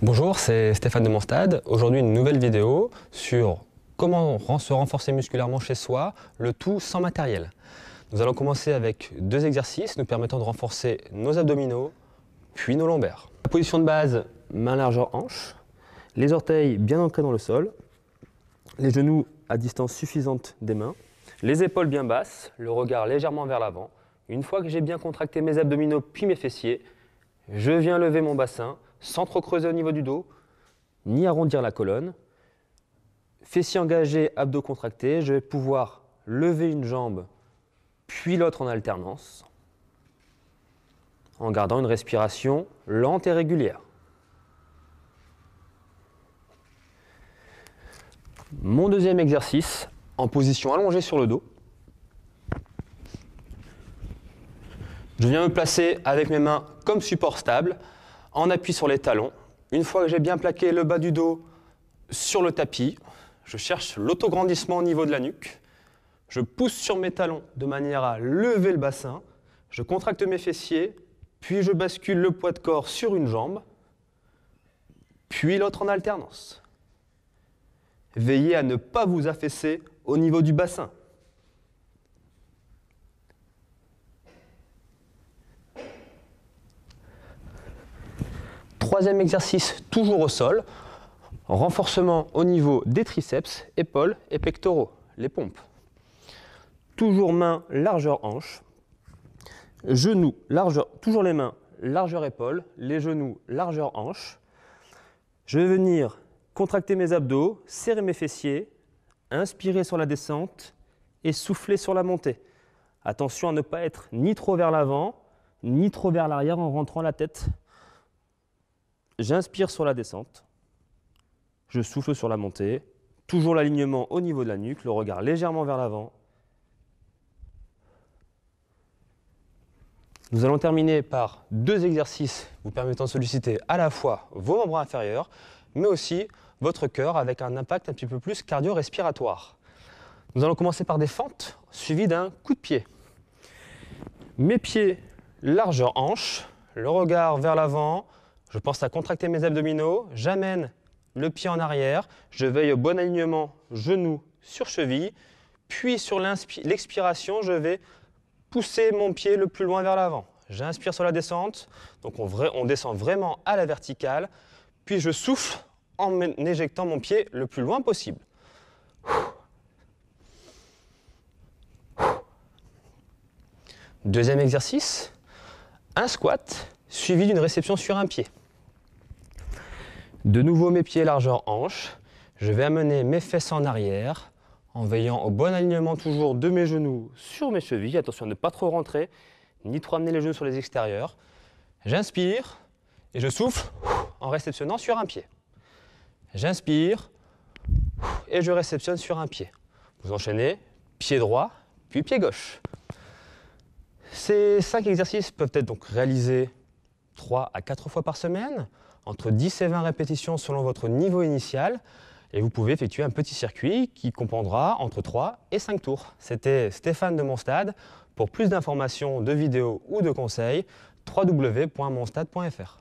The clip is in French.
Bonjour, c'est Stéphane de Monstad. Aujourd'hui, une nouvelle vidéo sur comment se renforcer musculairement chez soi, le tout sans matériel. Nous allons commencer avec deux exercices nous permettant de renforcer nos abdominaux, puis nos lombaires. La position de base, main largeur hanche, les orteils bien ancrés dans le sol, les genoux à distance suffisante des mains, les épaules bien basses, le regard légèrement vers l'avant. Une fois que j'ai bien contracté mes abdominaux puis mes fessiers, je viens lever mon bassin sans trop creuser au niveau du dos, ni arrondir la colonne. Fessiers engagés, abdos contractés, je vais pouvoir lever une jambe puis l'autre en alternance, en gardant une respiration lente et régulière. Mon deuxième exercice, en position allongée sur le dos. Je viens me placer avec mes mains comme support stable, en appui sur les talons. Une fois que j'ai bien plaqué le bas du dos sur le tapis, je cherche l'autograndissement au niveau de la nuque. Je pousse sur mes talons de manière à lever le bassin. Je contracte mes fessiers, puis je bascule le poids de corps sur une jambe, puis l'autre en alternance. Veillez à ne pas vous affaisser au niveau du bassin. Troisième exercice, toujours au sol, renforcement au niveau des triceps, épaules et pectoraux, les pompes. Toujours mains, largeur hanche, genoux, largeur, toujours les mains, largeur épaule, les genoux, largeur hanche. Je vais venir contracter mes abdos, serrer mes fessiers, inspirer sur la descente et souffler sur la montée. Attention à ne pas être ni trop vers l'avant, ni trop vers l'arrière en rentrant la tête. J'inspire sur la descente, je souffle sur la montée, toujours l'alignement au niveau de la nuque, le regard légèrement vers l'avant. Nous allons terminer par deux exercices vous permettant de solliciter à la fois vos membres inférieurs, mais aussi votre cœur avec un impact un petit peu plus cardio-respiratoire. Nous allons commencer par des fentes suivies d'un coup de pied. Mes pieds, largeur hanche, le regard vers l'avant. Je pense à contracter mes abdominaux, j'amène le pied en arrière, je veille au bon alignement genou sur cheville, puis sur l'expiration, je vais pousser mon pied le plus loin vers l'avant. J'inspire sur la descente, donc on descend vraiment à la verticale, puis je souffle en éjectant mon pied le plus loin possible. Deuxième exercice, un squat suivi d'une réception sur un pied. De nouveau mes pieds largeur hanche, je vais amener mes fesses en arrière en veillant au bon alignement toujours de mes genoux sur mes chevilles. Attention à ne pas trop rentrer, ni trop amener les genoux sur les extérieurs. J'inspire et je souffle en réceptionnant sur un pied. J'inspire et je réceptionne sur un pied. Vous enchaînez pied droit puis pied gauche. Ces 5 exercices peuvent être donc réalisés 3 à 4 fois par semaine, entre 10 et 20 répétitions selon votre niveau initial, et vous pouvez effectuer un petit circuit qui comprendra entre 3 et 5 tours. C'était Stéphane de Monstad. Pour plus d'informations, de vidéos ou de conseils, www.monstad.fr.